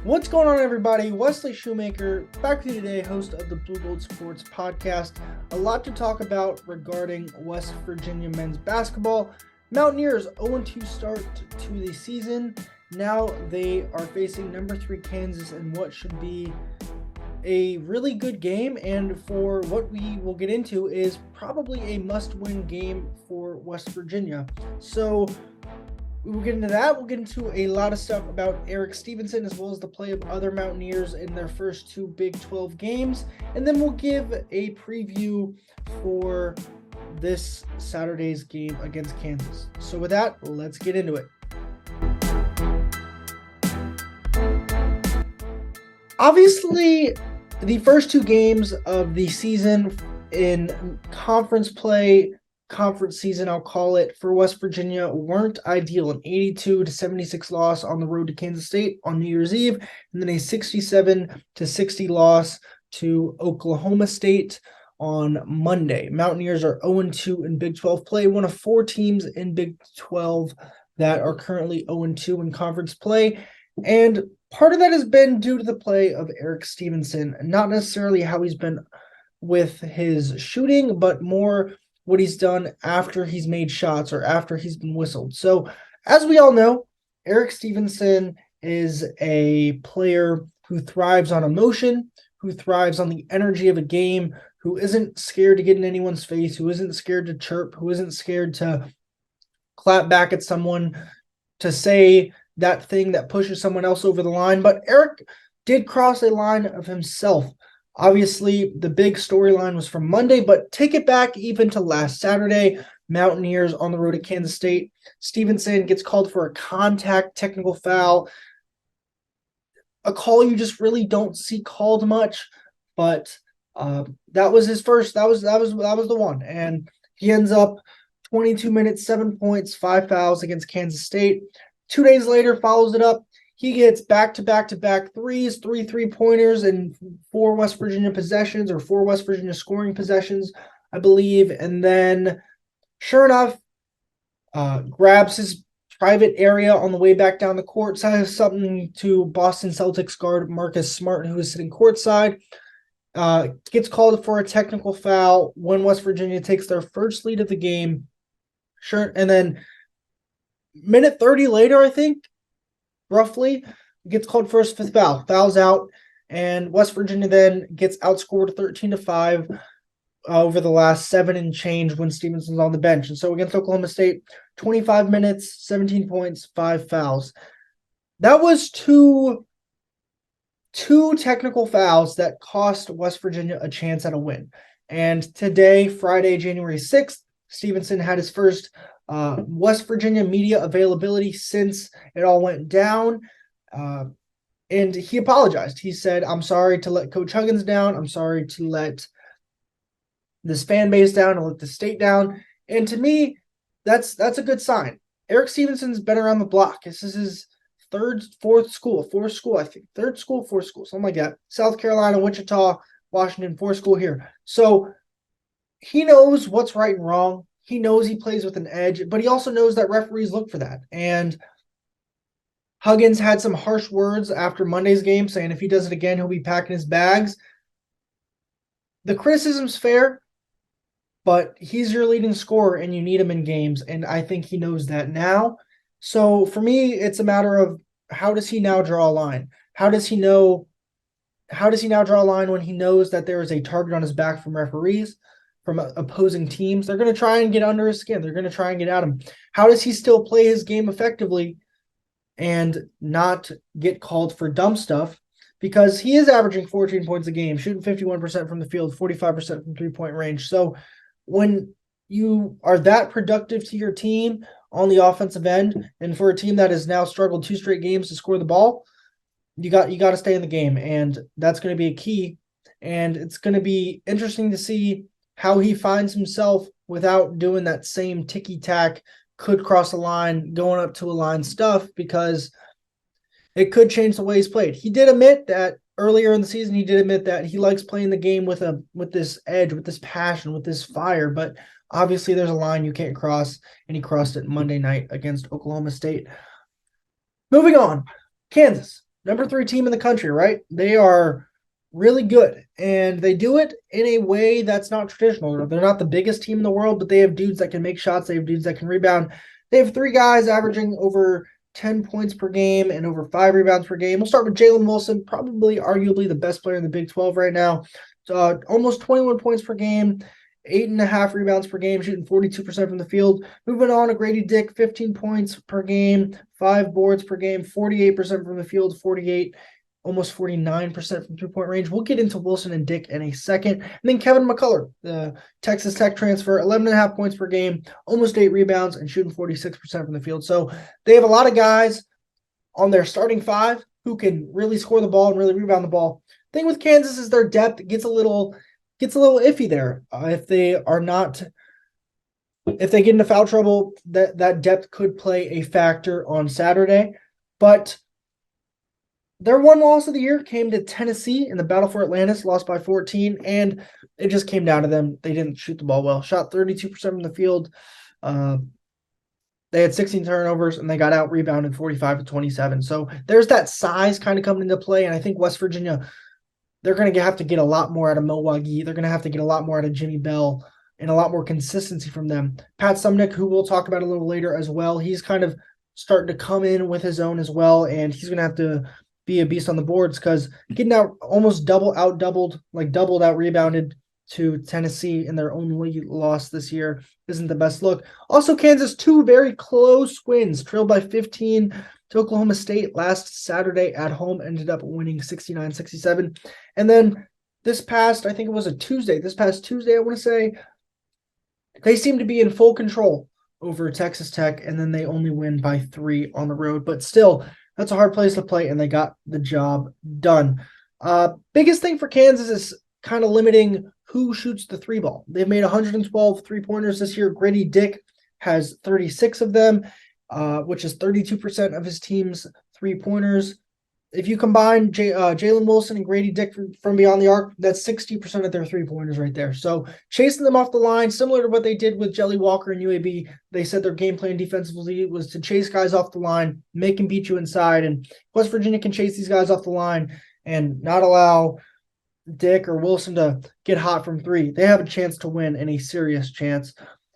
What's going on, everybody? Wesley Shoemaker back with you today, host of the Blue Gold Sports Podcast. A lot to talk about regarding West Virginia men's basketball. Mountaineers 0-2 start to the season. Now they are facing number 3 Kansas in what should be a really good game, and for what we will get into is probably a must-win game for West Virginia. So we'll get into that. We'll get into a lot of stuff about Erik Stevenson as well as the play of other Mountaineers in their first 2 Big 12 games. And then we'll give a preview for this Saturday's game against Kansas. So with that, let's get into it. Obviously, the first 2 games of the season in conference season, I'll call it, for West Virginia weren't ideal. An 82-76 loss on the road to Kansas State on New Year's Eve, and then a 67-60 loss to Oklahoma State on Monday. Mountaineers are 0-2 in Big 12 play, one of 4 teams in Big 12 that are currently 0-2 in conference play. And part of that has been due to the play of Erik Stevenson, not necessarily how he's been with his shooting, but more what he's done after he's made shots or after he's been whistled. So, as we all know, Erik Stevenson is a player who thrives on emotion, who thrives on the energy of a game, who isn't scared to get in anyone's face, who isn't scared to chirp, who isn't scared to clap back at someone, to say that thing that pushes someone else over the line. But Erik did cross a line of himself. Obviously, the big storyline was from Monday, but take it back even to last Saturday. Mountaineers on the road to Kansas State. Stevenson gets called for a contact technical foul, a call you just really don't see called much, but that was his first. That was the one, and he ends up 22 minutes, 7 points, 5 fouls against Kansas State. 2 days later, follows it up. He gets back-to-back threes, 3 3-pointers, and 4 West Virginia possessions, or 4 West Virginia scoring possessions, I believe. And then, sure enough, grabs his private area on the way back down the court, says something to Boston Celtics guard Marcus Smart, who is sitting courtside. Gets called for a technical foul when West Virginia takes their first lead of the game. Sure, and then minute 30 later, I think, roughly, gets called for his 5th foul. Fouls out, and West Virginia then gets outscored 13-5 over the last 7 and change when Stevenson's on the bench. And so against Oklahoma State, 25 minutes, 17 points, 5 fouls. That was two technical fouls that cost West Virginia a chance at a win. And today, Friday, January 6th, Stevenson had his first West Virginia media availability since it all went down. And he apologized. He said, "I'm sorry to let Coach Huggins down. I'm sorry to let this fan base down and let the state down." And to me, that's a good sign. Erik Stevenson's been around the block. This is his fourth school, I think. Fourth school, something like that. South Carolina, Wichita, Washington, 4th school here. So he knows what's right and wrong. He knows he plays with an edge, but he also knows that referees look for that. And Huggins had some harsh words after Monday's game, saying if he does it again, he'll be packing his bags. The criticism's fair, but he's your leading scorer, and you need him in games, and I think he knows that now. So for me, it's a matter of, how does he now draw a line? How does he now draw a line when he knows that there is a target on his back from referees, from opposing teams? They're going to try and get under his skin. They're going to try and get at him. How does he still play his game effectively and not get called for dumb stuff? Because he is averaging 14 points a game, shooting 51% from the field, 45% from 3-point range. So when you are that productive to your team on the offensive end, and for a team that has now struggled 2 straight games to score the ball, you got to stay in the game, and that's going to be a key. And it's going to be interesting to see how he finds himself without doing that same ticky-tack, could cross a line, going up to a line stuff, because it could change the way he's played. He did admit that earlier in the season, he likes playing the game with this edge, with this passion, with this fire, but obviously there's a line you can't cross, and he crossed it Monday night against Oklahoma State. Moving on, Kansas. number 3 team in the country, right? They are really good, and they do it in a way that's not traditional. They're not the biggest team in the world, but they have dudes that can make shots. They have dudes that can rebound. They have 3 guys averaging over 10 points per game and over 5 rebounds per game. We'll start with Jalen Wilson, probably arguably the best player in the Big 12 right now. Almost 21 points per game, 8.5 rebounds per game, shooting 42% from the field. Moving on to Grady Dick, 15 points per game, 5 boards per game, 48% from the field, 48, almost 49% from three-point range. We'll get into Wilson and Dick in a second. And then Kevin McCullough, the Texas Tech transfer, 11.5 points per game, almost 8 rebounds, and shooting 46% from the field. So they have a lot of guys on their starting 5 who can really score the ball and really rebound the ball. Thing with Kansas is their depth gets a little iffy there. If they get into foul trouble, that depth could play a factor on Saturday. But their one loss of the year came to Tennessee in the Battle for Atlantis, lost by 14, and it just came down to them. They didn't shoot the ball well. Shot 32% from the field. They had 16 turnovers, and they got out-rebounded 45-27. So there's that size kind of coming into play, and I think West Virginia, they're going to have to get a lot more out of Milwaukee. They're going to have to get a lot more out of Jimmy Bell and a lot more consistency from them. Pat Sumnick, who we'll talk about a little later as well, he's kind of starting to come in with his own as well, and he's going to have to be a beast on the boards because getting out almost doubled out rebounded to Tennessee in their only loss this year isn't the best look. Also, Kansas, 2 very close wins, trailed by 15 to Oklahoma State last Saturday at home, ended up winning 69-67. And then this past Tuesday, I want to say, they seem to be in full control over Texas Tech, and then they only win by 3 on the road. But still, that's a hard place to play, and they got the job done. Biggest thing for Kansas is kind of limiting who shoots the 3 ball. They've made 112 3-pointers this year. Grady Dick has 36 of them, which is 32% of his team's 3-pointers. If you combine Jalen Wilson and Grady Dick from beyond the arc, that's 60% of their 3-pointers right there. So chasing them off the line, similar to what they did with Jelly Walker and UAB, they said their game plan defensively was to chase guys off the line, make them beat you inside, and West Virginia can chase these guys off the line and not allow Dick or Wilson to get hot from 3. They have a chance to win, and a serious chance.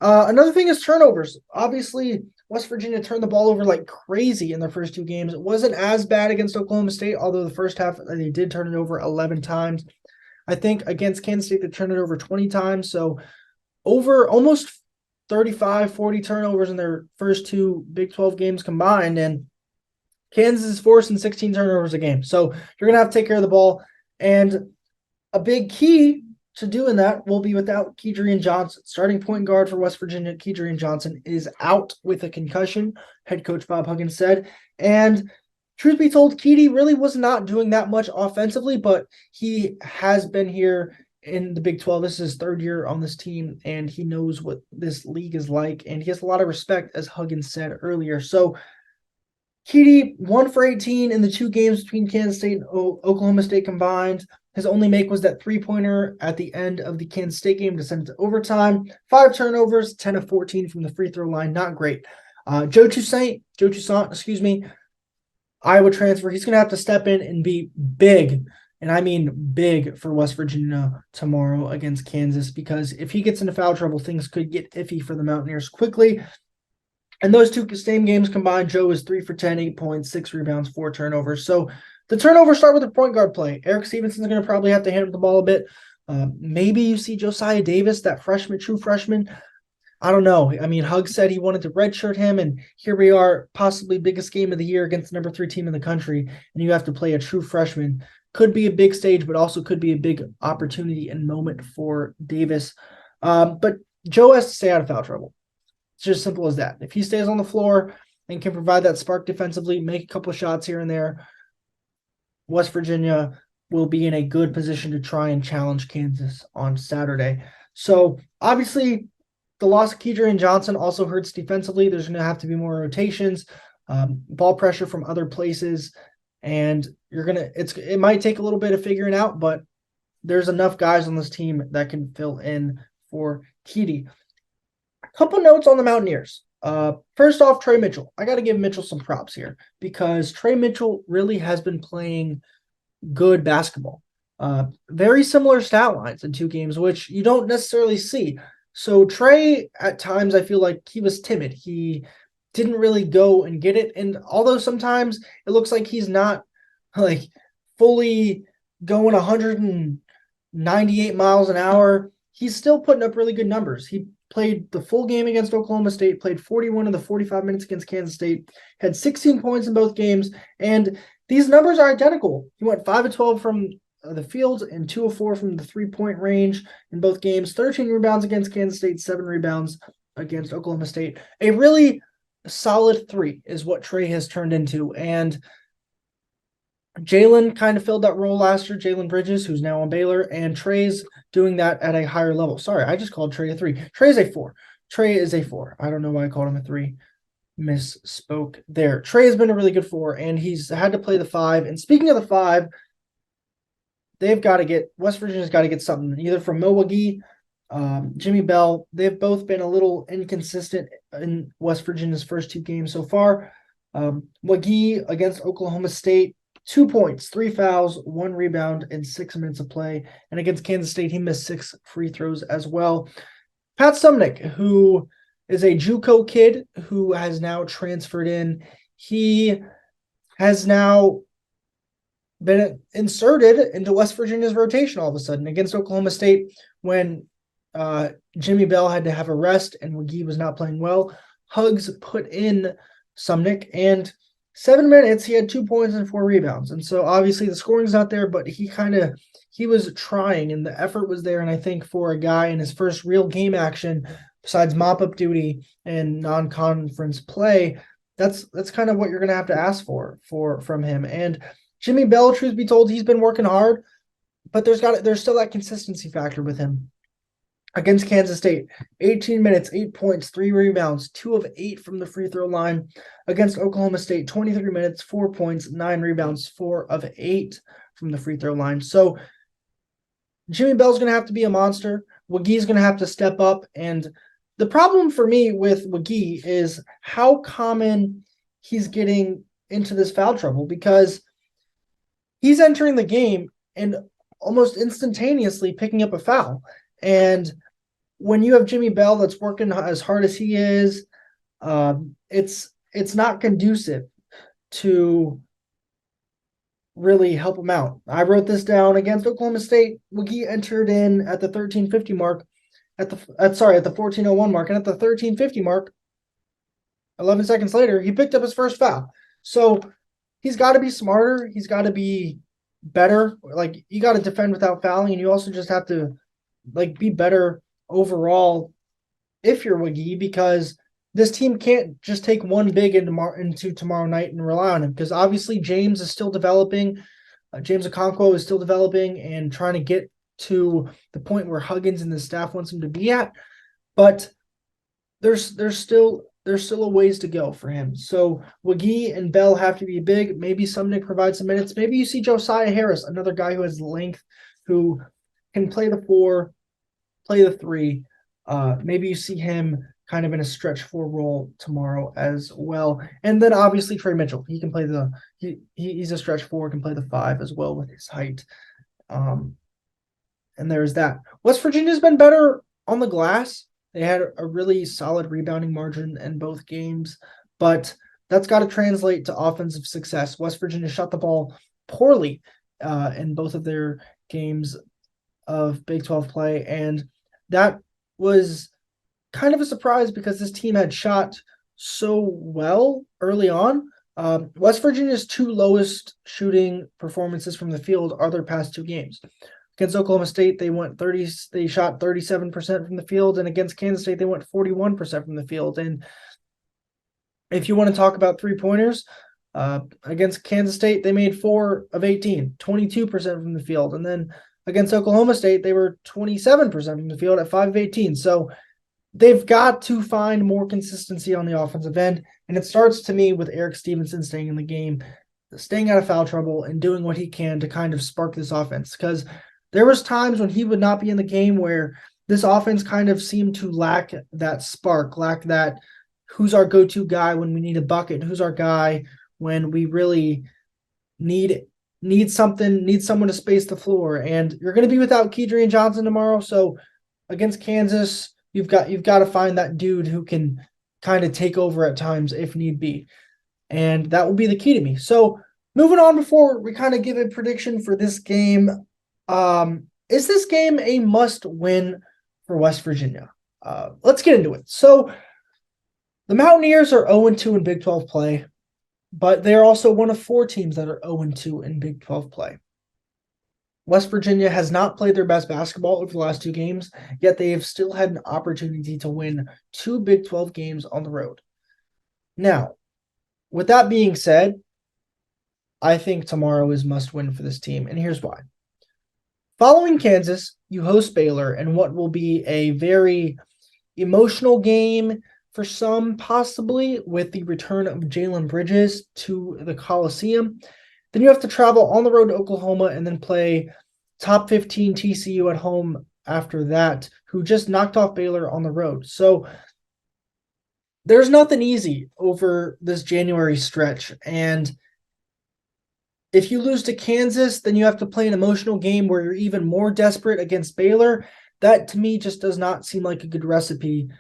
Another thing is turnovers. Obviously, West Virginia turned the ball over like crazy in their first 2 games. It wasn't as bad against Oklahoma State, although the first half they did turn it over 11 times. I think against Kansas State, they turned it over 20 times. So over almost 35, 40 turnovers in their first 2 Big 12 games combined. And Kansas is forcing 16 turnovers a game. So you're going to have to take care of the ball. And a big key to doing that will be without Kedrian Johnson. Starting point guard for West Virginia, Kedrian Johnson, is out with a concussion, head coach Bob Huggins said. And truth be told, Keedy really was not doing that much offensively, but he has been here in the Big 12. This is his 3rd year on this team, and he knows what this league is like, and he has a lot of respect, as Huggins said earlier. So Keedy, 1 for 18 in the 2 games between Kansas State and Oklahoma State combined. His only make was that 3-pointer at the end of the Kansas State game to send it to overtime. 5 turnovers, 10 of 14 from the free throw line. Not great. Joe Toussaint, Iowa transfer. He's going to have to step in and be big, and I mean big, for West Virginia tomorrow against Kansas, because if he gets into foul trouble, things could get iffy for the Mountaineers quickly. And those 2 same games combined, Joe is 3 for 10, 8 points, 6 rebounds, 4 turnovers. So the turnovers start with the point guard play. Erik Stevenson is going to probably have to handle the ball a bit. Maybe you see Josiah Davis, that true freshman. I don't know. I mean, Huggs said he wanted to redshirt him, and here we are, possibly biggest game of the year against the number 3 team in the country, and you have to play a true freshman. Could be a big stage, but also could be a big opportunity and moment for Davis. But Joe has to stay out of foul trouble. It's just simple as that. If he stays on the floor and can provide that spark defensively, make a couple of shots here and there, West Virginia will be in a good position to try and challenge Kansas on Saturday. So obviously the loss of Kedrian Johnson also hurts defensively. There's going to have to be more rotations, ball pressure from other places, and it might take a little bit of figuring out, but there's enough guys on this team that can fill in for Keedy. A couple notes on the Mountaineers. First off, Trey Mitchell. I got to give Mitchell some props here because Trey Mitchell really has been playing good basketball. Very similar stat lines in 2 games, which you don't necessarily see. So Trey, at times, I feel like he was timid. He didn't really go and get it. And although sometimes it looks like he's not like fully going 198 miles an hour, he's still putting up really good numbers. He played the full game against Oklahoma State, played 41 of the 45 minutes against Kansas State, had 16 points in both games, and these numbers are identical. He went 5 of 12 from the field and 2 of 4 from the 3-point range in both games, 13 rebounds against Kansas State, 7 rebounds against Oklahoma State. A really solid 3 is what Trey has turned into, and Jalen kind of filled that role last year, Jalen Bridges, who's now on Baylor, and Trey's doing that at a higher level. Sorry, I just called Trey a 3. Trey's a 4. Trey is a 4. I don't know why I called him a 3. Misspoke there. Trey has been a really good 4, and he's had to play the 5. And speaking of the 5, West Virginia's got to get something, either from Mo Wagee, Jimmy Bell. They've both been a little inconsistent in West Virginia's first 2 games so far. Wagee against Oklahoma State, 2 points, 3 fouls, 1 rebound in 6 minutes of play. And against Kansas State, he missed 6 free throws as well. Pat Sumnick, who is a JUCO kid who has now transferred in. He has now been inserted into West Virginia's rotation all of a sudden against Oklahoma State when Jimmy Bell had to have a rest and Wagee was not playing well. Huggs put in Sumnick, and 7 minutes, he had 2 points and 4 rebounds. And so obviously the scoring's not there, but he was trying and the effort was there. And I think for a guy in his first real game action, besides mop-up duty and non-conference play, that's kind of what you're going to have to ask from him. And Jimmy Bell, truth be told, he's been working hard, but there's still that consistency factor with him. Against Kansas State, 18 minutes, 8 points, 3 rebounds, 2 of 8 from the free throw line. Against Oklahoma State, 23 minutes, 4 points, 9 rebounds, 4 of 8 from the free throw line. So Jimmy Bell's going to have to be a monster. Wagee's going to have to step up. And the problem for me with Wagee is how common he's getting into this foul trouble, because he's entering the game and almost instantaneously picking up a foul. And when you have Jimmy Bell that's working as hard as he is, it's not conducive to really help him out. I wrote this down against Oklahoma State. Wagee entered in at the 13:50 mark, at the 14:01 mark, and at the 13:50 mark, 11 seconds later, he picked up his first foul. So he's got to be smarter. He's got to be better. Like, you got to defend without fouling, and you also just have to be better overall if you're Wagee, because this team can't just take one big into tomorrow night and rely on him, because obviously James is still developing. James Okonkwo is still developing and trying to get to the point where Huggins and the staff wants him to be at. But there's still a ways to go for him. So Wagee and Bell have to be big. Maybe Sumnick provides some minutes. Maybe you see Josiah Harris, another guy who has length, who can play the 4, play the 3. Maybe you see him kind of in a stretch 4 role tomorrow as well. And then obviously Trey Mitchell. He can play he's a stretch 4, can play the 5 as well with his height. And there's that. West Virginia's been better on the glass. They had a really solid rebounding margin in both games, but that's got to translate to offensive success. West Virginia shot the ball poorly in both of their games of Big 12 play, and that was kind of a surprise because this team had shot so well early on. West Virginia's 2 lowest shooting performances from the field are their past 2 games. Against Oklahoma State, they shot 37% from the field, and against Kansas State, they went 41% from the field. And if you want to talk about 3-pointers, against Kansas State, they made 4 of 18, 22% from the field. And then against Oklahoma State, they were 27% from the field at 5 of 18. So they've got to find more consistency on the offensive end. And it starts, to me, with Erik Stevenson staying in the game, staying out of foul trouble, and doing what he can to kind of spark this offense. Because there was times when he would not be in the game where this offense kind of seemed to lack that spark, lack that who's our go-to guy when we need a bucket, who's our guy when we really need someone to space the floor. And you're going to be without Kedrian Johnson tomorrow, so against Kansas, you've got to find that dude who can kind of take over at times if need be. And that will be the key to me. So moving on, before we kind of give a prediction for this game, is this game a must win for West Virginia? Let's get into it. So the Mountaineers are 0-2 in Big 12 play, but they're also one of 4 teams that are 0-2 in Big 12 play. West Virginia has not played their best basketball over the last 2 games, yet they have still had an opportunity to win 2 Big 12 games on the road. Now, with that being said, I think tomorrow is must win for this team, and here's why. Following Kansas, you host Baylor in what will be a very emotional game for some, possibly, with the return of Jalen Bridges to the Coliseum. Then you have to travel on the road to Oklahoma and then play top 15 TCU at home after that, who just knocked off Baylor on the road. So there's nothing easy over this January stretch. And if you lose to Kansas, then you have to play an emotional game where you're even more desperate against Baylor. That, to me, just does not seem like a good recipe.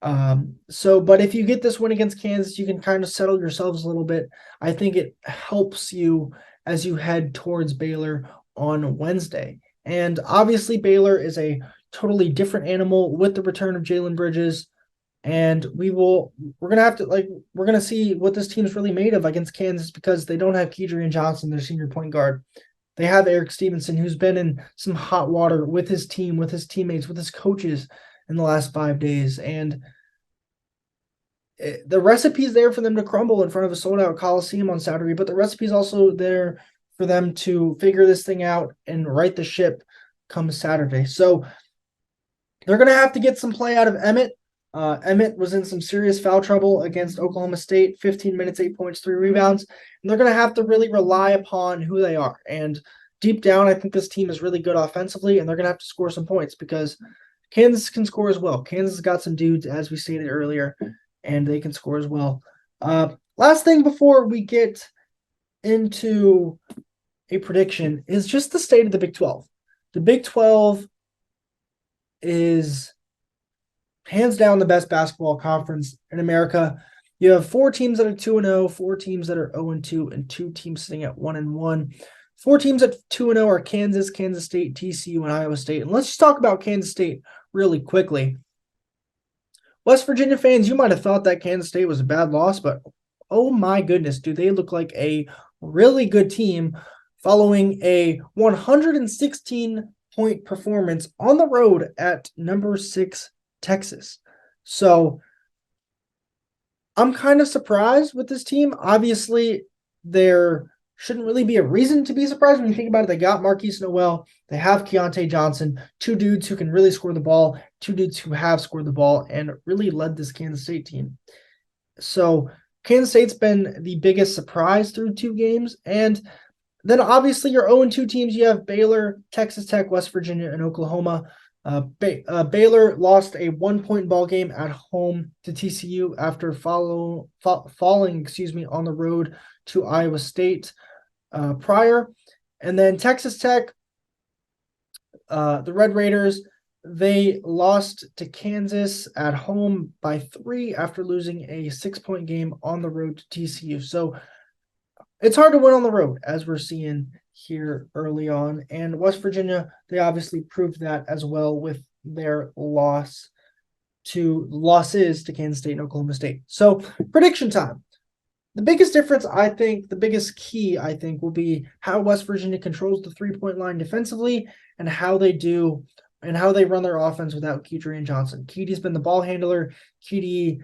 But if you get this win against Kansas, you can kind of settle yourselves a little bit. I think it helps you as you head towards Baylor on Wednesday. And obviously Baylor is a totally different animal with the return of Jalen Bridges. And we're going to see what this team is really made of against Kansas, because they don't have Kedrian Johnson, their senior point guard. They have Erik Stevenson, who's been in some hot water with his team, with his teammates, with his coaches in the last 5 days. And the recipe's there for them to crumble in front of a sold-out Coliseum on Saturday, but the recipe's also there for them to figure this thing out and right the ship come Saturday. So they're going to have to get some play out of Emmett. Emmett was in some serious foul trouble against Oklahoma State, 15 minutes, 8 points, 3 rebounds. And they're going to have to really rely upon who they are. And deep down, I think this team is really good offensively, and they're going to have to score some points because Kansas can score as well. Kansas has got some dudes, as we stated earlier, and they can score as well. Last thing before we get into a prediction is just the state of the Big 12. The Big 12 is hands down the best basketball conference in America. You have 4 teams that are 2-0, 4 teams that are 0-2, and 2 teams sitting at 1-1. 4 teams at 2-0 are Kansas, Kansas State, TCU, and Iowa State. And let's just talk about Kansas State really quickly. West Virginia fans, you might have thought that Kansas State was a bad loss, but oh my goodness, do they look like a really good team following a 116-point performance on the road at number 6 Texas. So I'm kind of surprised with this team. Obviously, there shouldn't really be a reason to be surprised when you think about it. They got Marquise Noel. They have Keontae Johnson, 2 dudes who can really score the ball, 2 dudes who have scored the ball and really led this Kansas State team. So Kansas State's been the biggest surprise through 2 games. And then obviously your 0-2 teams, you have Baylor, Texas Tech, West Virginia, and Oklahoma. Baylor lost a 1-point ball game at home to TCU after falling on the road to Iowa State prior. And then Texas Tech, the Red Raiders, they lost to Kansas at home by 3 after losing a 6-point game on the road to TCU. So it's hard to win on the road, as we're seeing here early on. And West Virginia, they obviously proved that as well with their losses to Kansas State and Oklahoma State. So prediction time. The biggest difference, I think, the biggest key, I think, will be how West Virginia controls the 3-point line defensively and how they run their offense without Kedrian Johnson. Keedy's been the ball handler. Keedy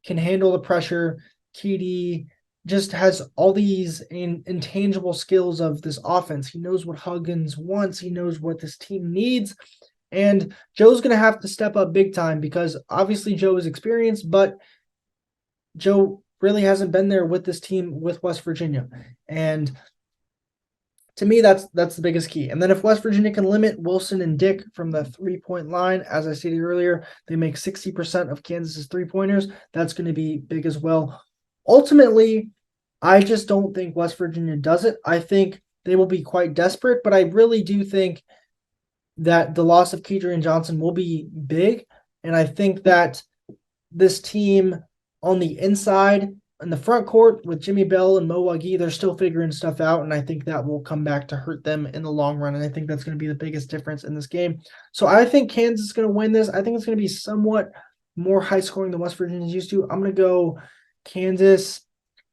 can handle the pressure. Keedy just has all these intangible skills of this offense. He knows what Huggins wants. He knows what this team needs. And Joe's going to have to step up big time because obviously Joe is experienced, but Joe really hasn't been there with this team with West Virginia. And To me, that's the biggest key. And then if West Virginia can limit Wilson and Dick from the 3-point line, as I stated earlier, they make 60% of Kansas's 3-pointers. That's going to be big as well. Ultimately, I just don't think West Virginia does it. I think they will be quite desperate, but I really do think that the loss of Kedrian Johnson will be big. And I think that this team on the inside, in the front court with Jimmy Bell and Mo Wagi, they're still figuring stuff out, and I think that will come back to hurt them in the long run, and I think that's going to be the biggest difference in this game. So I think Kansas is going to win this. I think it's going to be somewhat more high-scoring than West Virginia is used to. I'm going to go Kansas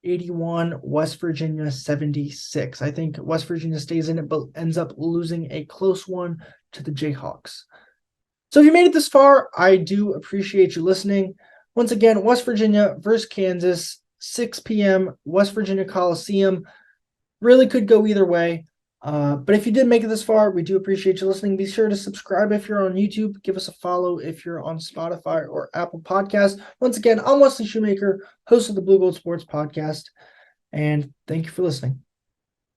81, West Virginia 76. I think West Virginia stays in it, but ends up losing a close one to the Jayhawks. So if you made it this far, I do appreciate you listening. Once again, West Virginia versus Kansas, 6 p.m., West Virginia Coliseum. Really could go either way. But if you did make it this far, we do appreciate you listening. Be sure to subscribe if you're on YouTube. Give us a follow if you're on Spotify or Apple Podcasts. Once again, I'm Wesley Shoemaker, host of the Blue Gold Sports Podcast, and thank you for listening.